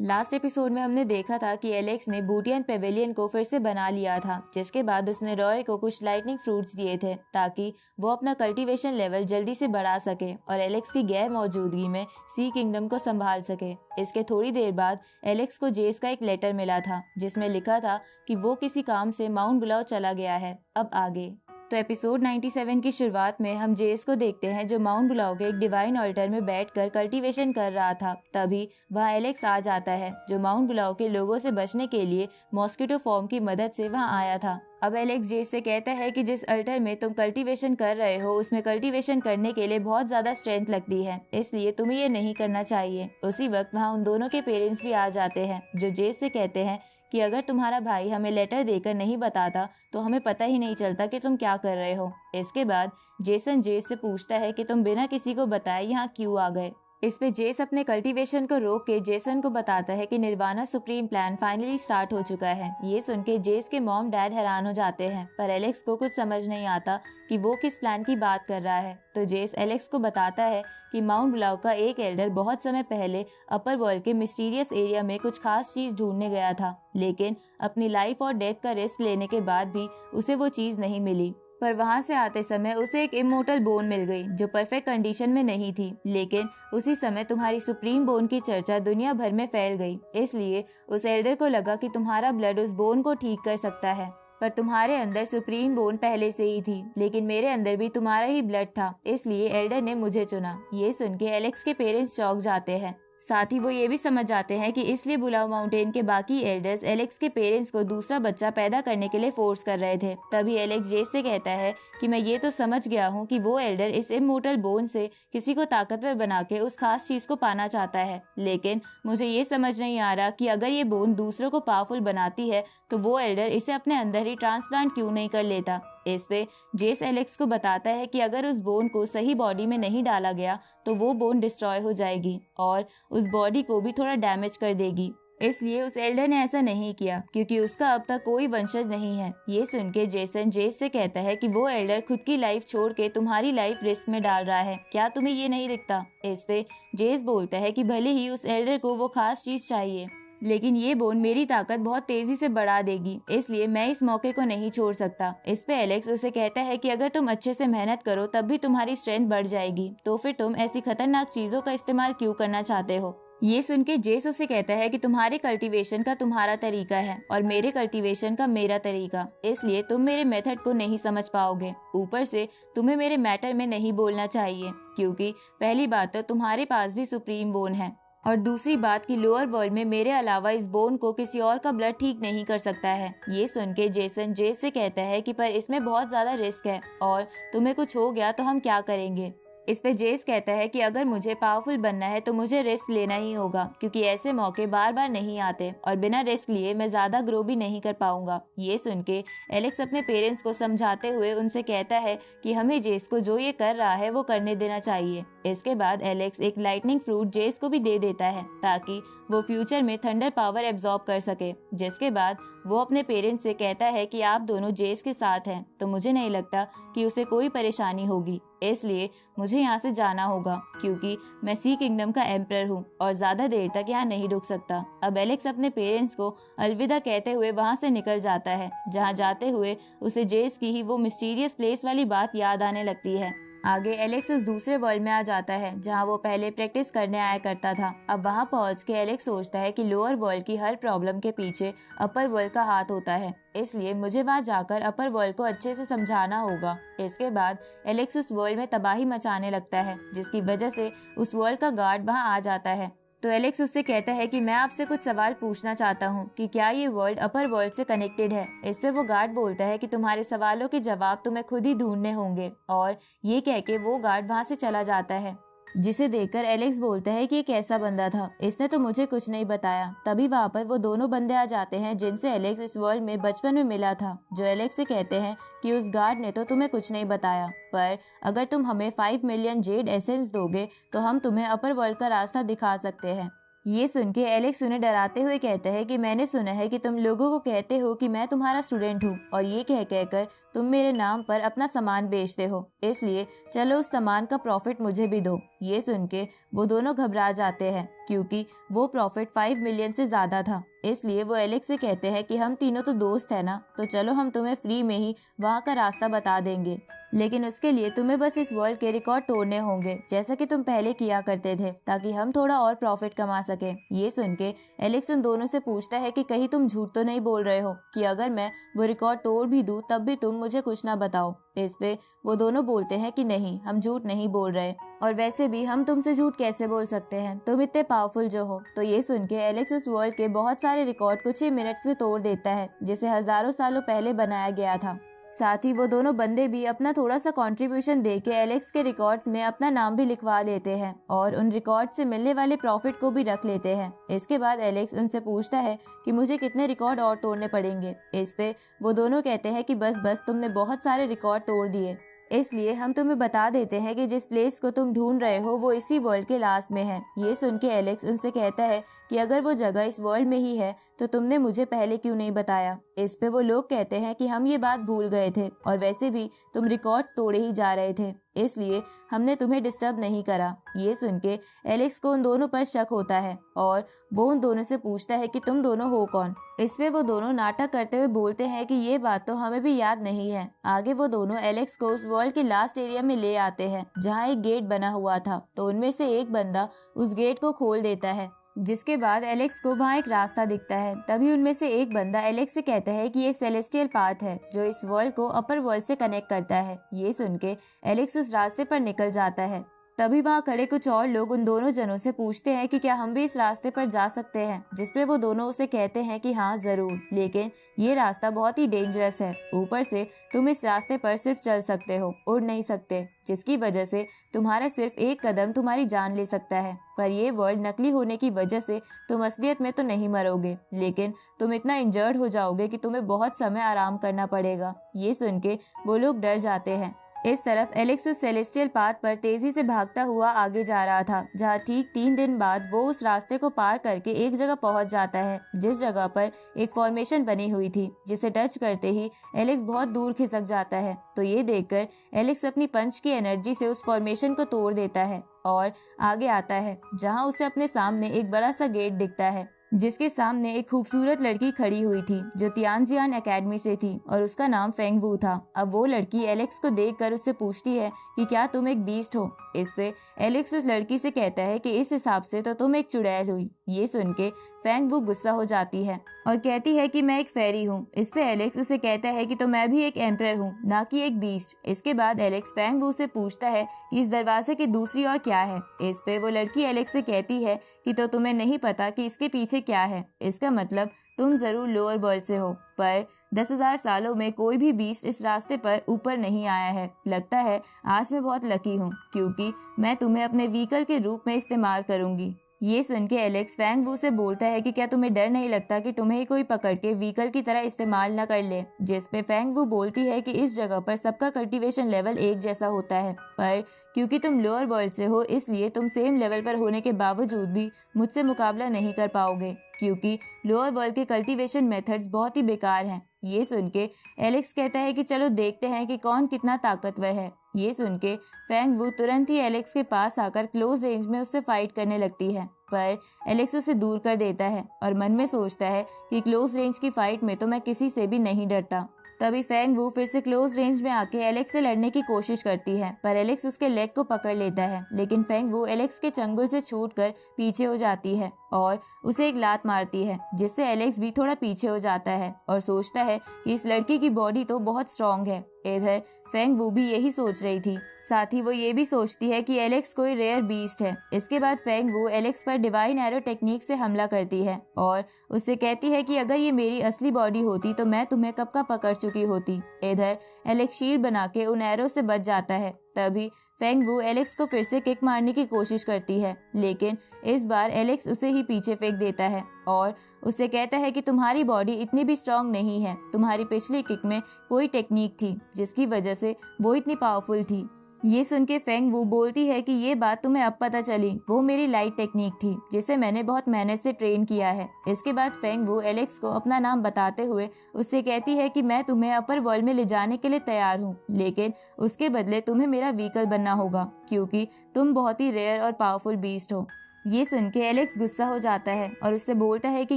Last episode में हमने देखा था कि एलेक्स ने बूटियन पेवेलियन को फिर से बना लिया था, जिसके बाद उसने रॉय को कुछ लाइटनिंग फ्रूट्स दिए थे ताकि वो अपना कल्टीवेशन लेवल जल्दी से बढ़ा सके और एलेक्स की गैर मौजूदगी में सी किंगडम को संभाल सके। इसके थोड़ी देर बाद एलेक्स को जेस का एक लेटर मिला था जिसमें लिखा था कि वो किसी काम से माउंट बुलाओ चला गया है। अब आगे तो एपिसोड 97 की शुरुआत में हम जेस को देखते हैं जो माउंट बुलाओ के एक डिवाइन ऑल्टर में बैठकर कल्टीवेशन कर रहा था। तभी वहाँ एलेक्स आ जाता है जो माउंट बुलाओ के लोगों से बचने के लिए मॉस्किटो फॉर्म की मदद से वहाँ आया था। अब एलेक्स जेस से कहता है कि जिस अल्टर में तुम कल्टीवेशन कर रहे हो उसमें कल्टीवेशन करने के लिए बहुत ज्यादा स्ट्रेंथ लगती है, इसलिए तुम्हें ये नहीं करना चाहिए। उसी वक्त वहाँ उन दोनों के पेरेंट्स भी आ जाते हैं जो जेस से कहते हैं कि अगर तुम्हारा भाई हमें लेटर देकर नहीं बताता तो हमें पता ही नहीं चलता कि तुम क्या कर रहे हो। इसके बाद जेसन जेस से पूछता है कि तुम बिना किसी को बताए यहाँ क्यों आ गए। इस पे जेस अपने कल्टीवेशन को रोक के जेसन को बताता है कि nirvana supreme plan finally start हो चुका है। ये सुन के जेस के मॉम डैड हैरान हो जाते हैं, पर एलेक्स को कुछ समझ नहीं आता कि वो किस प्लान की बात कर रहा है। तो जेस एलेक्स को बताता है कि माउंट बुलाओ का एक एल्डर बहुत समय पहले अपर वर्ल्ड के मिस्टीरियस एरिया में कुछ खास चीज ढूंढने गया था, लेकिन अपनी लाइफ और डेथ का रिस्क लेने के बाद भी उसे वो चीज नहीं मिली। पर वहां से आते समय उसे एक इमोर्टल बोन मिल गई जो परफेक्ट कंडीशन में नहीं थी, लेकिन उसी समय तुम्हारी सुप्रीम बोन की चर्चा दुनिया भर में फैल गई। इसलिए उस एल्डर को लगा कि तुम्हारा ब्लड उस बोन को ठीक कर सकता है। पर तुम्हारे अंदर सुप्रीम बोन पहले से ही थी, लेकिन मेरे अंदर भी तुम्हारा ही ब्लड था, इसलिए एल्डर ने मुझे चुना। ये सुन के एलेक्स के पेरेंट्स चौंक जाते हैं। साथ ही वो ये भी समझ जाते हैं कि इसलिए बुलाओ माउंटेन के बाकी एल्डर्स एलेक्स के पेरेंट्स को दूसरा बच्चा पैदा करने के लिए फोर्स कर रहे थे। तभी एलेक्स जेस से कहता है कि मैं ये तो समझ गया हूँ कि वो एल्डर इस इमोर्टल बोन से किसी को ताकतवर बना के उस खास चीज को पाना चाहता है, लेकिन मुझे ये समझ नहीं आ रहा कि अगर ये बोन दूसरों को पावरफुल बनाती है तो वो एल्डर इसे अपने अंदर ही ट्रांसप्लांट क्यों नहीं कर लेता। इस पे जेस एलेक्स को बताता है कि अगर उस बोन को सही बॉडी में नहीं डाला गया तो वो बोन डिस्ट्रॉय हो जाएगी और उस बॉडी को भी थोड़ा डैमेज कर देगी। इसलिए उस एल्डर ने ऐसा नहीं किया क्योंकि उसका अब तक कोई वंशज नहीं है। ये सुन के जेसन जेस से कहता है कि वो एल्डर खुद की लाइफ छोड़ के तुम्हारी लाइफ रिस्क में डाल रहा है, क्या तुम्हें ये नहीं दिखता। इस पे जेस बोलता है कि भले ही उस एल्डर को वो खास चीज चाहिए, लेकिन ये बोन मेरी ताकत बहुत तेजी से बढ़ा देगी, इसलिए मैं इस मौके को नहीं छोड़ सकता। इस पे एलेक्स उसे कहता है कि अगर तुम अच्छे से मेहनत करो तब भी तुम्हारी स्ट्रेंथ बढ़ जाएगी, तो फिर तुम ऐसी खतरनाक चीजों का इस्तेमाल क्यों करना चाहते हो। ये सुन के जेस उसे कहता है कि तुम्हारे कल्टीवेशन का तुम्हारा तरीका है और मेरे कल्टीवेशन का मेरा तरीका, इसलिए तुम मेरे मेथड को नहीं समझ पाओगे। ऊपर से तुम्हें मेरे मैटर में नहीं बोलना चाहिए क्योंकि पहली बात तो तुम्हारे पास भी सुप्रीम बोन है और दूसरी बात कि लोअर वर्ल्ड में मेरे अलावा इस बोन को किसी और का ब्लड ठीक नहीं कर सकता है। ये सुन के जेसन जेस से कहता है कि पर इसमें बहुत ज्यादा रिस्क है और तुम्हें कुछ हो गया तो हम क्या करेंगे। इस पे जेस कहता है कि अगर मुझे पावरफुल बनना है तो मुझे रिस्क लेना ही होगा क्योंकि ऐसे मौके बार बार नहीं आते और बिना रिस्क लिए मैं ज्यादा ग्रो भी नहीं कर पाऊंगा। ये सुन के एलेक्स अपने पेरेंट्स को समझाते हुए उनसे कहता है कि हमें जेस को जो ये कर रहा है वो करने देना चाहिए। इसके बाद एलेक्स एक लाइटनिंग फ्रूट जेस को भी दे देता है ताकि वो फ्यूचर में थंडर पावर एब्जॉर्ब कर सके। जिसके बाद वो अपने पेरेंट्स से कहता है कि आप दोनों जेस के साथ हैं तो मुझे नहीं लगता कि उसे कोई परेशानी होगी, इसलिए मुझे यहाँ से जाना होगा क्योंकि मैं सी किंगडम का एम्परर हूँ और ज्यादा देर तक यहाँ नहीं रुक सकता। अब एलेक्स अपने पेरेंट्स को अलविदा कहते हुए वहाँ से निकल जाता है, जहाँ जाते हुए उसे जेस की ही वो मिस्टीरियस प्लेस वाली बात याद आने लगती है। आगे एलेक्स उस दूसरे वर्ल्ड में आ जाता है जहाँ वो पहले प्रैक्टिस करने आया करता था। अब वहाँ पहुँच के एलेक्स सोचता है कि लोअर वर्ल्ड की हर प्रॉब्लम के पीछे अपर वर्ल्ड का हाथ होता है, इसलिए मुझे वहाँ जाकर अपर वर्ल्ड को अच्छे से समझाना होगा। इसके बाद एलेक्स उस वर्ल्ड में तबाही मचाने लगता है जिसकी वजह से उस वर्ल्ड का गार्ड वहाँ आ जाता है। तो एलेक्स उससे कहता है कि मैं आपसे कुछ सवाल पूछना चाहता हूँ कि क्या ये वर्ल्ड अपर वर्ल्ड से कनेक्टेड है। इस पे वो गार्ड बोलता है कि तुम्हारे सवालों के जवाब तुम्हें खुद ही ढूंढने होंगे और ये कह के वो गार्ड वहाँ से चला जाता है। जिसे देखकर एलेक्स बोलता है कि ये कैसा बंदा था, इसने तो मुझे कुछ नहीं बताया। तभी वहाँ पर वो दोनों बंदे आ जाते हैं जिनसे एलेक्स इस वर्ल्ड में बचपन में मिला था, जो एलेक्स से कहते हैं कि उस गार्ड ने तो तुम्हें कुछ नहीं बताया, पर अगर तुम हमें 5 मिलियन जेड एसेंस दोगे तो हम तुम्हें अपर वर्ल्ड का रास्ता दिखा सकते हैं। ये सुन के एलेक्स उन्हें डराते हुए कहता है कि मैंने सुना है कि तुम लोगों को कहते हो कि मैं तुम्हारा स्टूडेंट हूँ और ये कह कहकर तुम मेरे नाम पर अपना सामान बेचते हो, इसलिए चलो उस सामान का प्रॉफिट मुझे भी दो। ये सुन के वो दोनों घबरा जाते हैं क्योंकि वो प्रॉफिट 5 मिलियन से ज्यादा था। इसलिए वो एलेक्स से कहते हैं कि हम तीनों तो दोस्त है ना, तो चलो हम तुम्हें फ्री में ही वहाँ का रास्ता बता देंगे, लेकिन उसके लिए तुम्हें बस इस वर्ल्ड के रिकॉर्ड तोड़ने होंगे जैसा कि तुम पहले किया करते थे, ताकि हम थोड़ा और प्रॉफिट कमा सके। ये सुन के एलेक्स उन दोनों से पूछता है कि कहीं तुम झूठ तो नहीं बोल रहे हो कि अगर मैं वो रिकॉर्ड तोड़ भी दूं तब भी तुम मुझे कुछ ना बताओ। इस पे वो दोनों बोलते हैं कि नहीं, हम झूठ नहीं बोल रहे, और वैसे भी हम तुमसे झूठ कैसे बोल सकते हैं, तुम इतने पावरफुल जो हो। तो ये सुन के एलेक्स उस वर्ल्ड के बहुत सारे रिकॉर्ड कुछ ही मिनट्स में तोड़ देता है जिसे हजारों सालों पहले बनाया गया था। साथ ही वो दोनों बंदे भी अपना थोड़ा सा कंट्रीब्यूशन दे के एलेक्स के रिकॉर्ड्स में अपना नाम भी लिखवा लेते हैं और उन रिकॉर्ड से मिलने वाले प्रॉफिट को भी रख लेते हैं। इसके बाद एलेक्स उनसे पूछता है कि मुझे कितने रिकॉर्ड और तोड़ने पड़ेंगे। इस पे वो दोनों कहते हैं कि बस तुमने बहुत सारे रिकॉर्ड तोड़ दिए, इसलिए हम तुम्हें बता देते हैं कि जिस प्लेस को तुम ढूंढ रहे हो वो इसी वर्ल्ड के लास्ट में है। ये सुन के एलेक्स उनसे कहता है कि अगर वो जगह इस वर्ल्ड में ही है तो तुमने मुझे पहले क्यों नहीं बताया। इस पे वो लोग कहते हैं कि हम ये बात भूल गए थे और वैसे भी तुम रिकॉर्ड्स तोड़े ही जा रहे थे, इसलिए हमने तुम्हें डिस्टर्ब नहीं करा। ये सुन के एलेक्स को उन दोनों पर शक होता है और वो उन दोनों से पूछता है कि तुम दोनों हो कौन। इसमें वो दोनों नाटक करते हुए बोलते हैं कि ये बात तो हमें भी याद नहीं है। आगे वो दोनों एलेक्स को उस वर्ल्ड के लास्ट एरिया में ले आते हैं जहाँ एक गेट बना हुआ था, तो उनमें से एक बंदा उस गेट को खोल देता है, जिसके बाद एलेक्स को वहाँ एक रास्ता दिखता है। तभी उनमें से एक बंदा एलेक्स से कहता है कि ये सेलेस्टियल पाथ है जो इस वर्ल्ड को अपर वर्ल्ड से कनेक्ट करता है। ये सुन के एलेक्स उस रास्ते पर निकल जाता है। तभी वहाँ खड़े कुछ और लोग उन दोनों जनों से पूछते हैं कि क्या हम भी इस रास्ते पर जा सकते हैं, जिसपे वो दोनों उसे कहते हैं कि हाँ जरूर, लेकिन ये रास्ता बहुत ही डेंजरस है। ऊपर से तुम इस रास्ते पर सिर्फ चल सकते हो, उड़ नहीं सकते, जिसकी वजह से तुम्हारा सिर्फ एक कदम तुम्हारी जान ले सकता है। पर ये वर्ल्ड नकली होने की वजह से तुम असलियत में तो नहीं मरोगे, लेकिन तुम इतना इंजर्ड हो जाओगे कि तुम्हें बहुत समय आराम करना पड़ेगा। ये सुन के वो लोग डर जाते हैं। इस तरफ एलेक्स उस सेलेस्टियल पाथ पर तेजी से भागता हुआ आगे जा रहा था, जहाँ ठीक 3 दिन बाद वो उस रास्ते को पार करके एक जगह पहुंच जाता है, जिस जगह पर एक फॉर्मेशन बनी हुई थी, जिसे टच करते ही एलेक्स बहुत दूर खिसक जाता है। तो ये देखकर एलेक्स अपनी पंच की एनर्जी से उस फॉर्मेशन को तोड़ देता है और आगे आता है, जहाँ उसे अपने सामने एक बड़ा सा गेट दिखता है, जिसके सामने एक खूबसूरत लड़की खड़ी हुई थी जो तियानजियान एकेडमी से थी और उसका नाम फेंग वू था। अब वो लड़की एलेक्स को देखकर उससे पूछती है कि क्या तुम एक बीस्ट हो। इस पे एलेक्स उस लड़की से कहता है कि इस हिसाब से तो तुम एक चुड़ैल हुई। ये सुन के फेंग वू गुस्सा हो जाती है और कहती है कि मैं एक फेरी हूँ। इस पे एलेक्स उसे कहता है कि तो मैं भी एक एम्परर हूँ, ना कि एक बीस्ट। इसके बाद एलेक्स फेंग वू से पूछता है कि इस दरवाजे की दूसरी ओर क्या है। इस पे वो लड़की एलेक्स से कहती है कि तो तुम्हें नहीं पता कि इसके पीछे क्या है, इसका मतलब तुम जरूर लोअर वर्ल्ड से हो, पर 10,000 सालों में कोई भी बीस्ट इस रास्ते पर ऊपर नहीं आया है। लगता है आज मैं बहुत लकी हूँ क्योंकि मैं तुम्हें अपने व्हीकल के रूप में इस्तेमाल करूंगी। ये सुन के एलेक्स फेंग वू से बोलता है कि क्या तुम्हें डर नहीं लगता कि तुम्हें ही कोई पकड़ के व्हीकल की तरह इस्तेमाल न कर ले। जिस पे फेंग वू बोलती है कि इस जगह पर सबका कल्टीवेशन लेवल एक जैसा होता है, पर क्योंकि तुम लोअर वर्ल्ड से हो इसलिए तुम सेम लेवल पर होने के बावजूद भी मुझसे मुकाबला नहीं कर पाओगे, क्योंकि लोअर वर्ल्ड के कल्टीवेशन मेथड्स बहुत ही बेकार हैं। ये सुन के एलेक्स कहता है कि चलो देखते हैं कि कौन कितना ताकतवर है। ये सुन के फेंग वू तुरंत ही एलेक्स के पास आकर क्लोज रेंज में उससे फाइट करने लगती है, पर एलेक्स उसे दूर कर देता है और मन में सोचता है कि क्लोज रेंज की फाइट में तो मैं किसी से भी नहीं डरता। तभी फेंग वू फिर से क्लोज रेंज में आके एलेक्स से लड़ने की कोशिश करती है, पर एलेक्स उसके लेग को पकड़ लेता है, लेकिन फेंग वू एलेक्स के चंगुल से छूटकर पीछे हो जाती है और उसे एक लात मारती है, जिससे एलेक्स भी थोड़ा पीछे हो जाता है और सोचता है कि इस लड़की की बॉडी तो बहुत स्ट्रांग है। इधर फेंग वू भी यही सोच रही थी, साथ ही वो ये भी सोचती है कि एलेक्स कोई रेयर बीस्ट है। इसके बाद फेंग वू एलेक्स पर डिवाइन एरो टेक्निक से हमला करती है और उससे कहती है कि अगर ये मेरी असली बॉडी होती तो मैं तुम्हें कब का पकड़ चुकी होती। इधर एलेक्स शील्ड बना के उन एरो से बच जाता है। तभी फेंग वू एलेक्स को फिर से किक मारने की कोशिश करती है, लेकिन इस बार एलेक्स उसे ही पीछे फेंक देता है और उसे कहता है कि तुम्हारी बॉडी इतनी भी स्ट्रांग नहीं है, तुम्हारी पिछली किक में कोई टेक्निक थी जिसकी वजह से वो इतनी पावरफुल थी। ये सुन के फेंग वू बोलती है कि ये बात तुम्हें अब पता चली, वो मेरी लाइट टेक्निक थी जिसे मैंने बहुत मेहनत से ट्रेन किया है। इसके बाद फेंग वू एलेक्स को अपना नाम बताते हुए उससे कहती है कि मैं तुम्हें अपर वर्ल्ड में ले जाने के लिए तैयार हूँ, लेकिन उसके बदले तुम्हें मेरा व्हीकल बनना होगा क्योंकि तुम बहुत ही रेयर और पावरफुल बीस्ट हो। ये सुन के एलेक्स गुस्सा हो जाता है और उससे बोलता है कि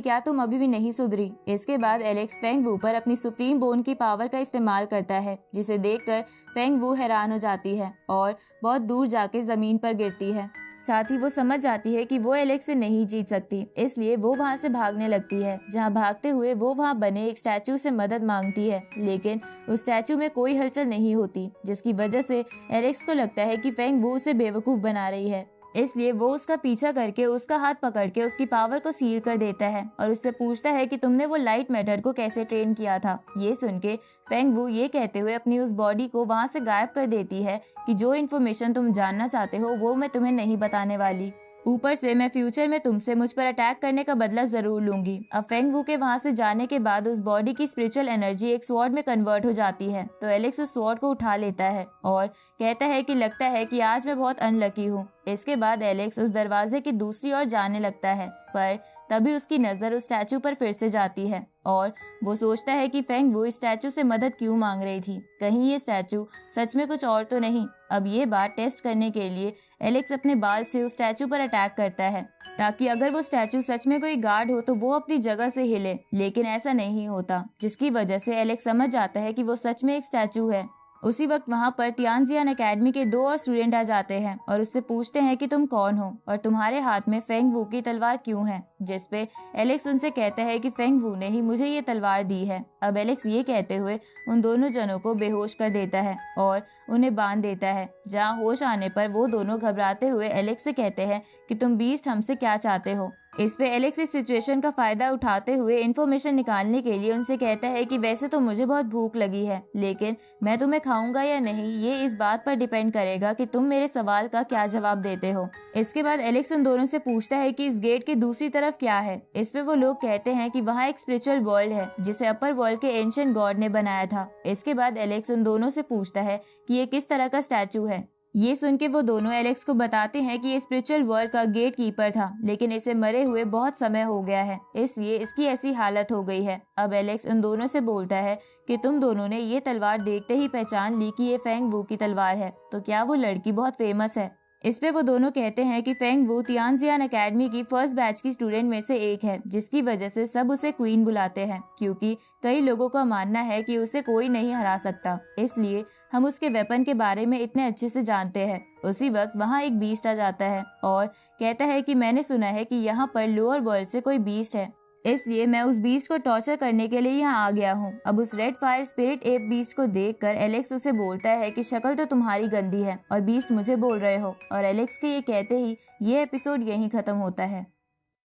क्या तुम अभी भी नहीं सुधरी। इसके बाद एलेक्स फेंग वू पर अपनी सुप्रीम बोन की पावर का इस्तेमाल करता है, जिसे देखकर फेंग वू हैरान हो जाती है और बहुत दूर जाके जमीन पर गिरती है। साथ ही वो समझ जाती है कि वो एलेक्स से नहीं जीत सकती, इसलिए वो वहाँ से भागने लगती है। जहाँ भागते हुए वो वहाँ बने एक स्टैचू से मदद मांगती है, लेकिन उस स्टैचू में कोई हलचल नहीं होती, जिसकी वजह से एलेक्स को लगता है कि फेंग वू उसे बेवकूफ बना रही है। इसलिए वो उसका पीछा करके उसका हाथ पकड़ के उसकी पावर को सील कर देता है और उससे पूछता है कि तुमने वो लाइट मैटर को कैसे ट्रेन किया था। ये सुन के फेंग वू ये कहते हुए अपनी उस बॉडी को वहाँ से गायब कर देती है कि जो इन्फॉर्मेशन तुम जानना चाहते हो वो मैं तुम्हें नहीं बताने वाली। ऊपर से मैं फ्यूचर में तुमसे मुझ पर अटैक करने का बदला जरूर लूंगी। अब फेंग वू के वहाँ से जाने के बाद उस बॉडी की स्पिरिचुअल एनर्जी एक स्वॉर्ड में कन्वर्ट हो जाती है, तो एलेक्स उस स्वॉर्ड को उठा लेता है और कहता है कि लगता है कि आज मैं बहुत अनलकी हूँ। इसके बाद एलेक्स उस दरवाजे की दूसरी ओर जाने लगता है, पर तभी उसकी नजर उस स्टैचू पर फिर से जाती है और वो सोचता है कि फेंग वू इस स्टैचू से मदद क्यों मांग रही थी। कहीं ये स्टैचू सच में कुछ और तो नहीं। अब ये बात टेस्ट करने के लिए एलेक्स अपने बाल से उस स्टैचू पर अटैक करता है, ताकि अगर वो स्टैचू सच में कोई गार्ड हो तो वो अपनी जगह से हिले, लेकिन ऐसा नहीं होता, जिसकी वजह से एलेक्स समझ जाता है कि वो सच में एक स्टैचू है। उसी वक्त वहाँ पर तियानजियान एकेडमी के 2 और स्टूडेंट आ जाते हैं और उससे पूछते हैं कि तुम कौन हो और तुम्हारे हाथ में फेंग वू की तलवार क्यों है, जिसपे एलेक्स उनसे कहता है कि फेंग वू ने ही मुझे ये तलवार दी है। अब एलेक्स ये कहते हुए उन दोनों जनों को बेहोश कर देता है और उन्हें बांध देता है। जहाँ होश आने पर वो दोनों घबराते हुए एलेक्स से कहते हैं कि तुम बीस्ट हमसे क्या चाहते हो। इस पे एलेक्स इस सिचुएशन का फायदा उठाते हुए इन्फॉर्मेशन निकालने के लिए उनसे कहता है कि वैसे तो मुझे बहुत भूख लगी है, लेकिन मैं तुम्हें खाऊंगा या नहीं ये इस बात पर डिपेंड करेगा कि तुम मेरे सवाल का क्या जवाब देते हो। इसके बाद एलेक्स उन दोनों से पूछता है कि इस गेट की दूसरी तरफ क्या है। इस पे वो लोग कहते हैं कि वहाँ एक स्पिरिचुअल वर्ल्ड है जिसे अपर वर्ल्ड के एंशिएंट गॉड ने बनाया था। इसके बाद एलेक्स उन दोनों से पूछता है कि ये किस तरह का स्टैचू है। ये सुन के वो दोनों एलेक्स को बताते हैं कि ये स्पिरिचुअल वर्ल्ड का गेट कीपर था, लेकिन इसे मरे हुए बहुत समय हो गया है, इसलिए इसकी ऐसी हालत हो गई है। अब एलेक्स उन दोनों से बोलता है कि तुम दोनों ने ये तलवार देखते ही पहचान ली कि ये फेंग वू की तलवार है, तो क्या वो लड़की बहुत फेमस है। इस पे वो दोनों कहते हैं कि फेंग वू तियानजियान एकेडमी की फर्स्ट बैच की स्टूडेंट में से एक है, जिसकी वजह से सब उसे क्वीन बुलाते हैं, क्योंकि कई लोगों का मानना है कि उसे कोई नहीं हरा सकता, इसलिए हम उसके वेपन के बारे में इतने अच्छे से जानते हैं। उसी वक्त वहाँ एक बीस्ट आ जाता है और कहता है कि मैंने सुना है कि यहाँ पर लोअर वर्ल्ड से कोई बीस्ट है, इसलिए मैं उस बीस्ट को टॉर्चर करने के लिए यहाँ आ गया हूँ। अब उस red fire spirit app beast को देखकर एलेक्स उसे बोलता है कि शक्ल तो तुम्हारी गंदी है और बीस्ट मुझे बोल रहे हो। और एलेक्स के ये कहते ही ये एपिसोड यहीं खत्म होता है।